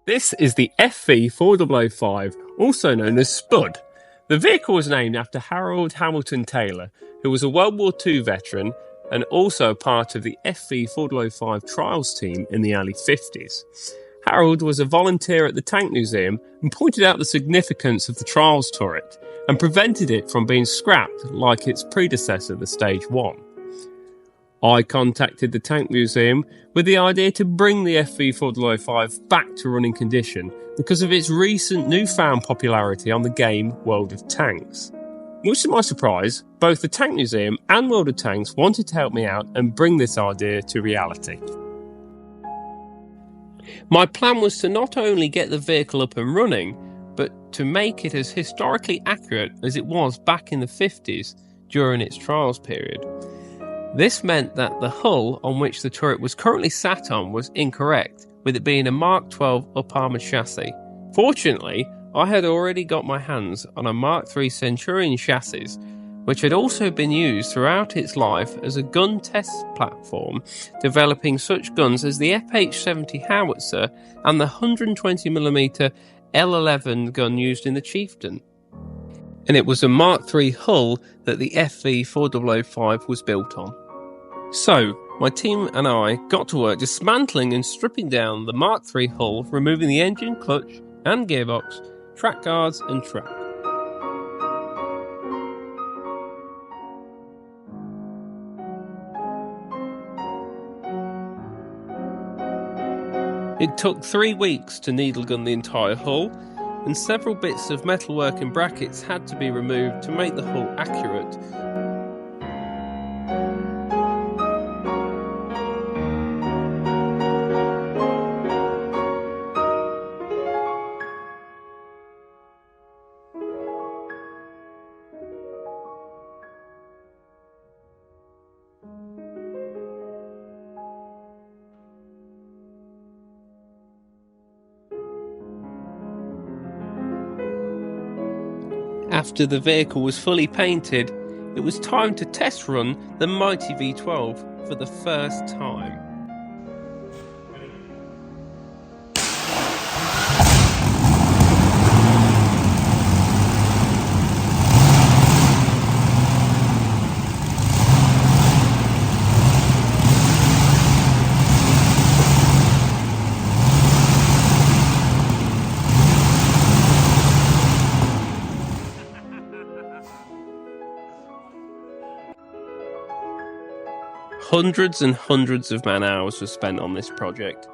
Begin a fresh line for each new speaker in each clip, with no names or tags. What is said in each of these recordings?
This is the FV4005, also known as Spud. The vehicle was named after Harold Hamilton Taylor, who was a World War II veteran and also part of the FV4005 trials team in the early 50s. Harold was a volunteer at the Tank Museum and pointed out the significance of the trials turret and prevented it from being scrapped like its predecessor, the Stage 1. I contacted the Tank Museum with the idea to bring the FV4005 back to running condition because of its recent newfound popularity on the game World of Tanks. Much to my surprise, both the Tank Museum and World of Tanks wanted to help me out and bring this idea to reality. My plan was to not only get the vehicle up and running, but to make it as historically accurate as it was back in the 50s during its trials period. This meant that the hull on which the turret was currently sat on was incorrect, with it being a Mark 12 up-armoured chassis. Fortunately, I had already got my hands on a Mark 3 Centurion chassis, which had also been used throughout its life as a gun test platform, developing such guns as the FH-70 howitzer and the 120mm L11 gun used in the Chieftain. And it was a Mark III hull that the FV4005 was built on. So, my team and I got to work dismantling and stripping down the Mark III hull, removing the engine, clutch and gearbox, track guards and track. It took 3 weeks to needle gun the entire hull, and several bits of metalwork and brackets had to be removed to make the hull accurate. After the vehicle was fully painted, it was time to test run the mighty V12 for the first time. Hundreds and hundreds of man-hours were spent on this project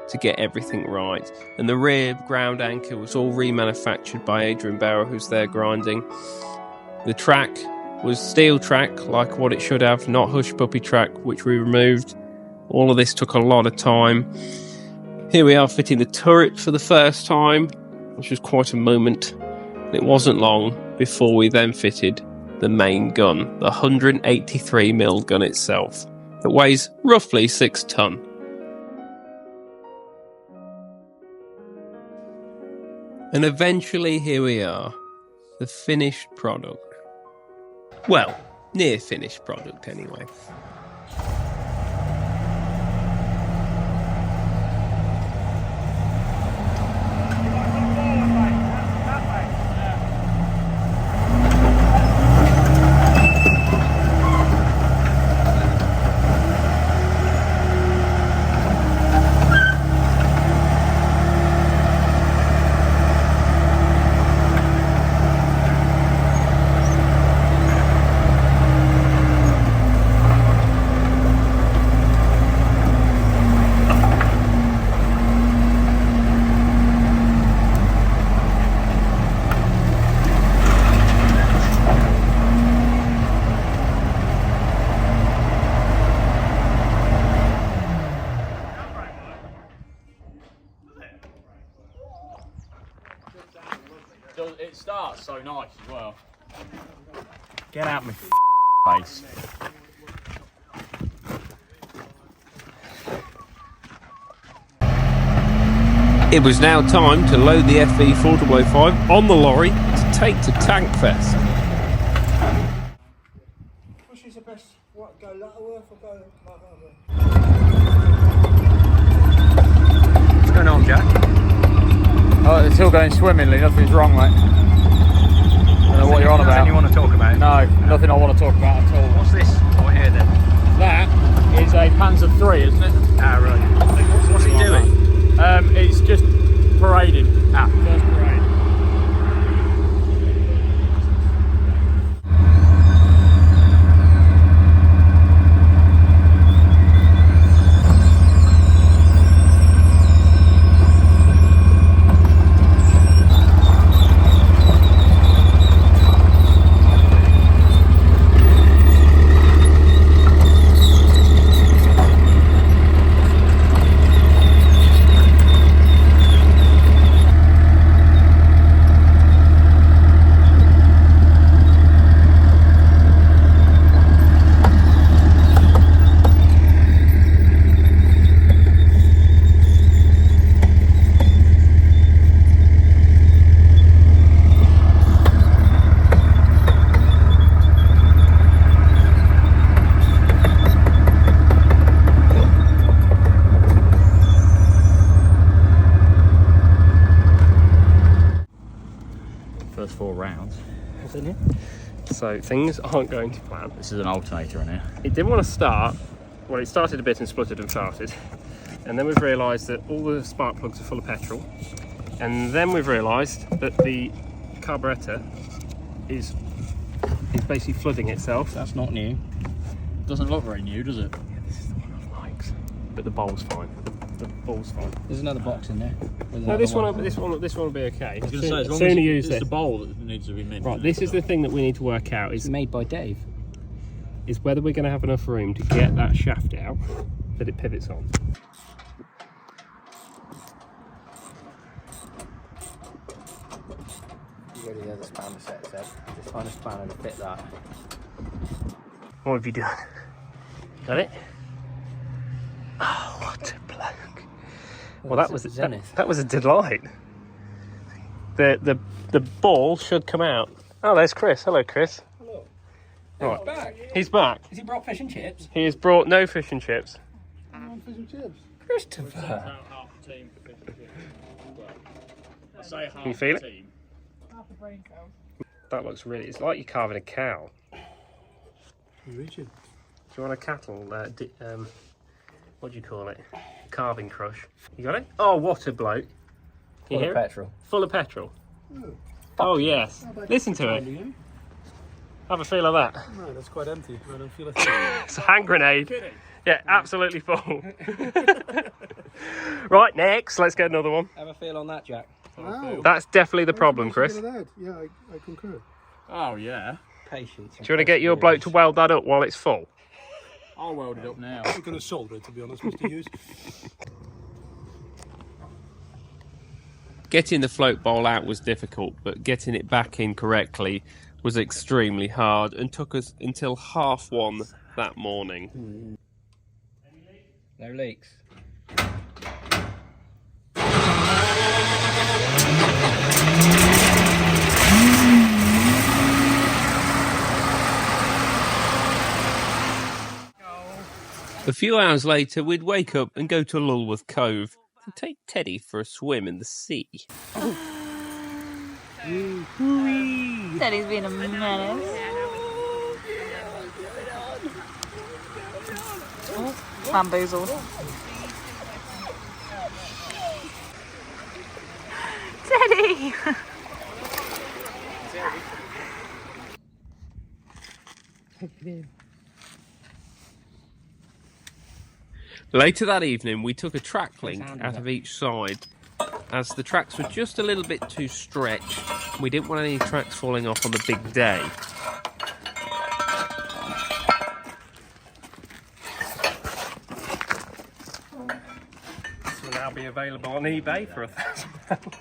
to get everything right, and the rear ground anchor was all remanufactured by Adrian Bauer, who's there grinding. The track was steel track, like what it should have, not hush puppy track, which we removed. All of this took a lot of time. Here we are fitting the turret for the first time, which was quite a moment. It wasn't long before we then fitted the main gun, the 183mm gun itself, that weighs roughly 6 ton. And eventually here we are, the finished product. Well, near finished product anyway.
It starts so nice as well. Get out my face.
It was now time to load the FV4005 on the lorry to take to TankFest.
Which is the best? What, go Lutterworth or go
What's going on, Jack?
still going swimmingly, nothing's wrong, mate. I don't know what you're on about.
Nothing you want to talk about?
No, nothing I want to talk about at all.
What's this over here then?
That is a Panzer III, isn't it?
Ah, right. What's it doing?
It's just parading. First parade.
First 4 rounds.
So things aren't going to plan.
This is an alternator in here.
It didn't want to start. Well, it started a bit and spluttered and farted. And then we've realised that all the spark plugs are full of petrol. And then we've realised that the carburettor is basically flooding itself.
That's not new. Doesn't look very new, does it?
Yeah, this is the one I've liked. But the bowl's fine. The bowl's fine.
There's another box in there.
No, this one will be okay.
I was going to say, as long
soon
as
use
it's
this.
the bowl that needs to be mint.
Right, this is the thing that we need to work out
It's
is
made by Dave.
whether we're going to have enough room to get that shaft out that it pivots on.
You go to the other spanner set, Seb. Just find a spanner to fit that.
What have you done? Got it? Oh, what a bloke! Well, that was
Zenith.
that was a delight. The ball should come out. Oh, there's Chris. Hello, Chris.
Hello.
Right.
Back.
He's back.
Has he brought fish and chips?
He has brought no fish and chips.
Fish and chips.
Christopher.
Half the team for fish and chips. Well, I say half
Can you feel
the
it?
team.
That looks really. It's like you're carving a cow.
You're reaching.
Do you want a cattle? What do you call it? Carving crush. You got it? Oh, what a bloke! Can you
Full
hear
of
it?
petrol.
Full of petrol. Oh yes. Listen to it. Have a feel of that.
No, that's quite empty. I don't feel a thing.
It's a hand grenade. Yeah, absolutely full. Right, next, let's get another one.
Have a feel on that, Jack.
Wow.
That's definitely the problem, Chris.
Look at that. Yeah, I concur.
Oh, yeah.
Patience.
Do you want to get your bloke to weld that up while it's full?
I'll weld it up now.
I'm going to solder it, to be honest, Mr. Hughes.
Getting the float bowl out was difficult, but getting it back in correctly was extremely hard and took us until 1:30 that morning.
No leaks.
A few hours later, we'd wake up and go to Lulworth Cove to take Teddy for a swim in the sea.
Teddy's being a menace. Oh, bamboozled. Teddy!
Later that evening, we took a track link out of each side. As the tracks were just a little bit too stretched, we didn't want any tracks falling off on the big day. This will now be available on eBay for £1,000.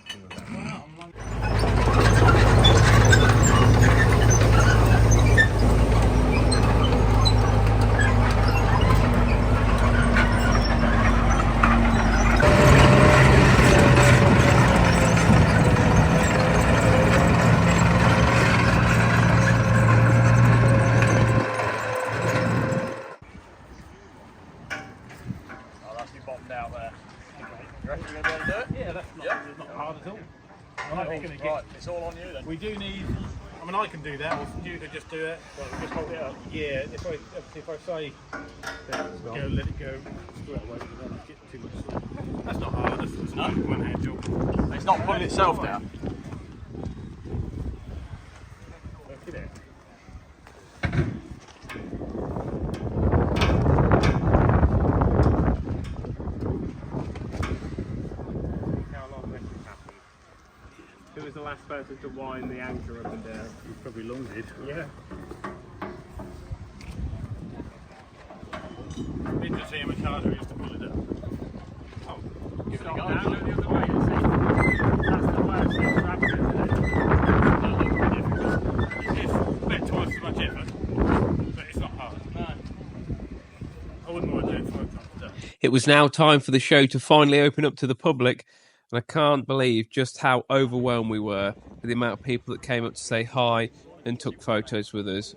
Right,
it's all on you then.
we do need. I mean, I can do that, or you could just do it.
Well, just hold it up.
Yeah, if I say go, let it go straight away, you don't get too much sleep. That's not hard. That's a one hand job.
It's not pulling itself down.
Look at it.
How long this has happened? Who was the last person to wind the anchor up and down?
Probably long did.
Yeah.
Did you see how much harder it is to pull it up?
Oh, give it a go. Down, go the other way, you see. That's the worst thing to happen, isn't it?
It's about twice as much effort, but it's not hard. No. I wouldn't mind doing 5 times a day.
It was now time for the show to finally open up to the public, and I can't believe just how overwhelmed we were with the amount of people that came up to say hi and took photos with us.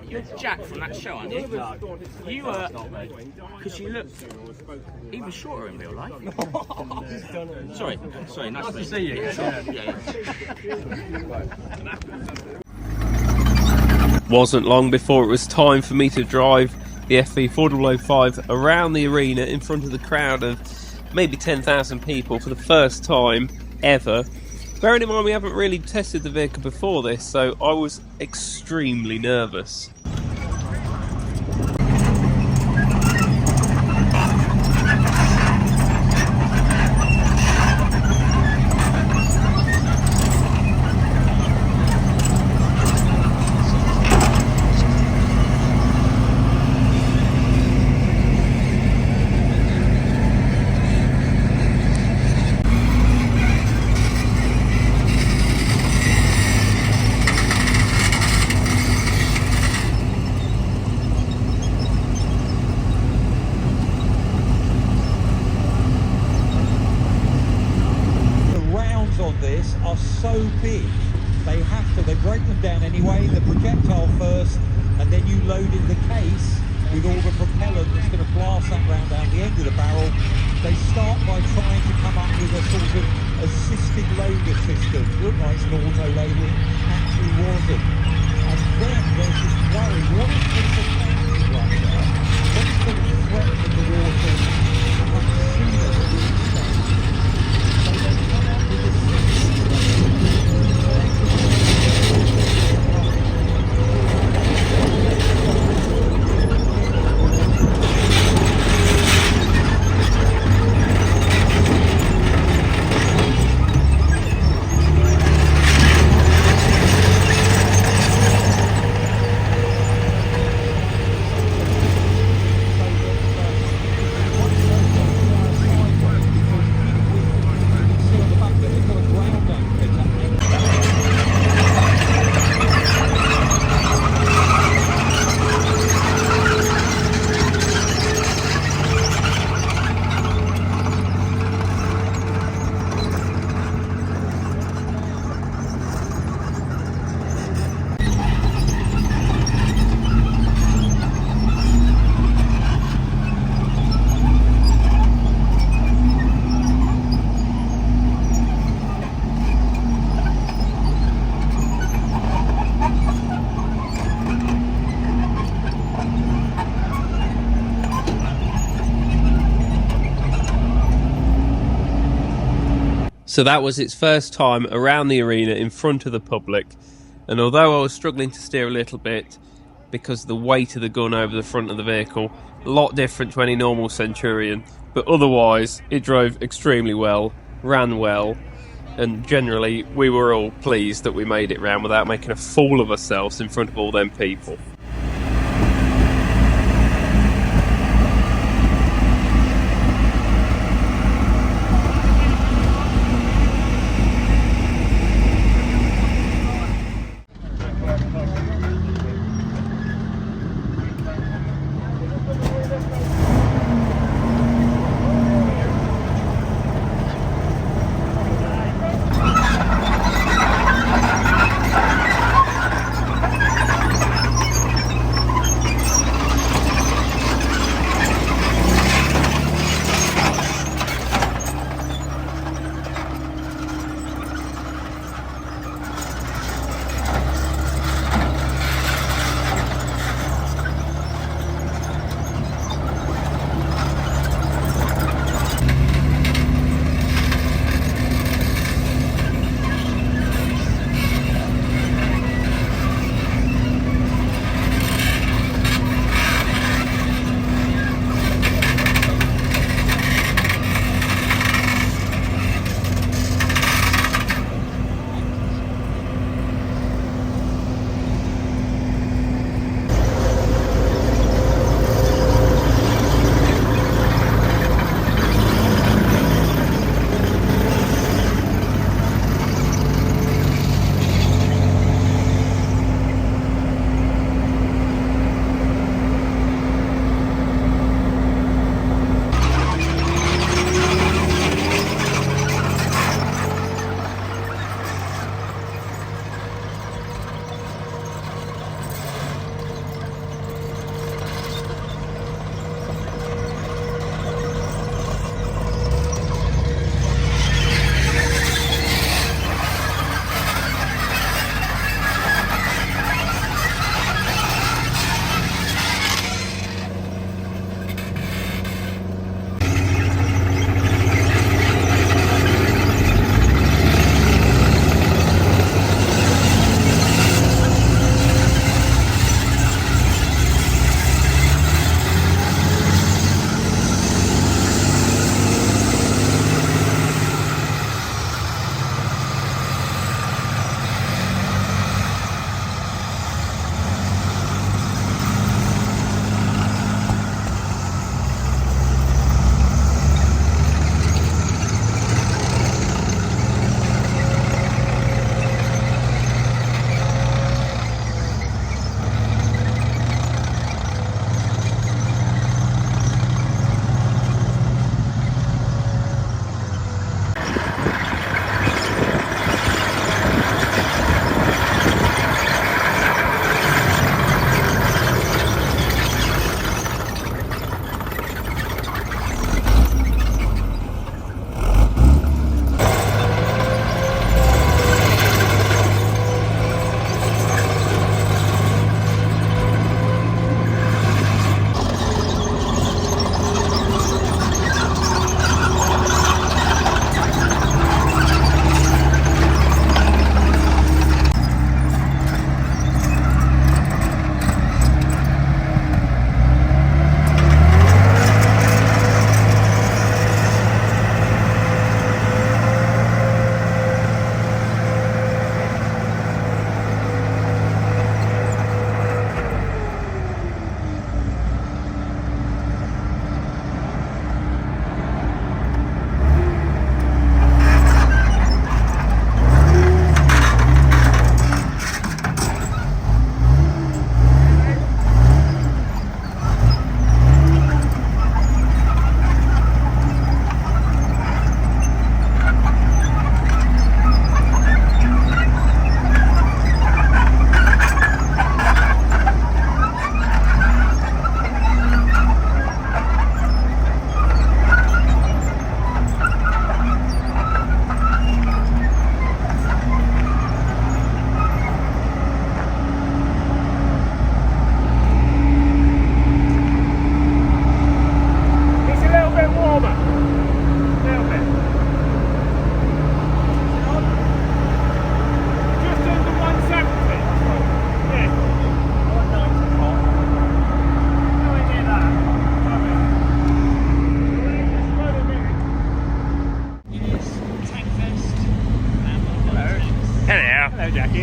You're Jack from that show, aren't you? You because you look even shorter in real life. Sorry, nice to see you. Yeah.
Wasn't long before it was time for me to drive the FV4005 around the arena in front of the crowd of maybe 10,000 people for the first time ever. Bearing in mind we haven't really tested the vehicle before this, so I was extremely nervous.
Are so big, they break them down anyway, the projectile first, and then you load in the case with all the propellant that's going to blast that round down the end of the barrel. They start by trying to come up with a sort of assisted loader system. Looked like it's an auto loader, actually wasn't. And then there's this worry, what if it's a landing right there? What if there's a threat from the water much sooner than we expect? So they come up with a system.
So that was its first time around the arena in front of the public, and although I was struggling to steer a little bit because of the weight of the gun over the front of the vehicle, a lot different to any normal Centurion, but otherwise it drove extremely well, ran well, and generally we were all pleased that we made it round without making a fool of ourselves in front of all them people.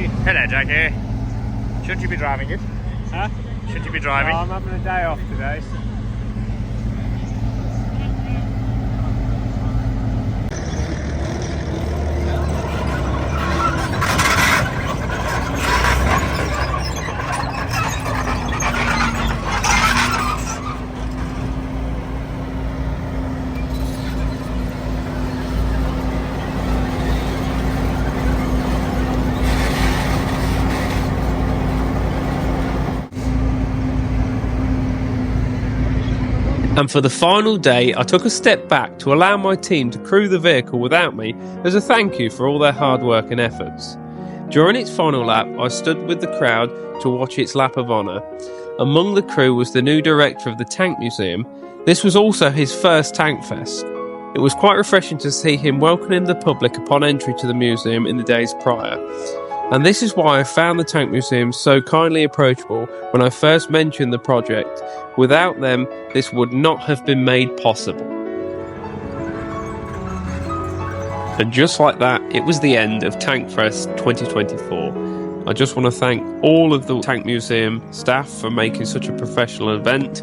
Jackie.
Hello, Jackie. Should you be driving it?
Huh?
Should you be driving?
Oh, I'm having a day off today.
And for the final day, I took a step back to allow my team to crew the vehicle without me as a thank you for all their hard work and efforts. During its final lap, I stood with the crowd to watch its lap of honour. Among the crew was the new director of the Tank Museum. This was also his first TankFest. It was quite refreshing to see him welcoming the public upon entry to the museum in the days prior. And this is why I found the Tank Museum so kindly approachable when I first mentioned the project. Without them, this would not have been made possible. And just like that, it was the end of TankFest 2024. I just want to thank all of the Tank Museum staff for making such a professional event,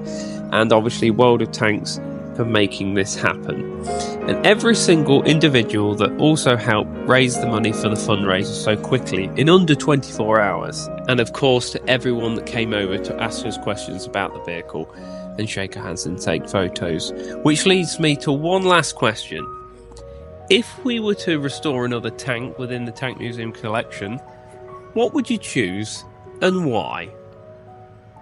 and obviously World of Tanks for making this happen. And every single individual that also helped raise the money for the fundraiser so quickly in under 24 hours. And of course to everyone that came over to ask us questions about the vehicle and shake our hands and take photos. Which leads me to one last question. If we were to restore another tank within the Tank Museum collection, what would you choose and why?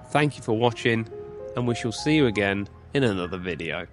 Thank you for watching, and we shall see you again in another video.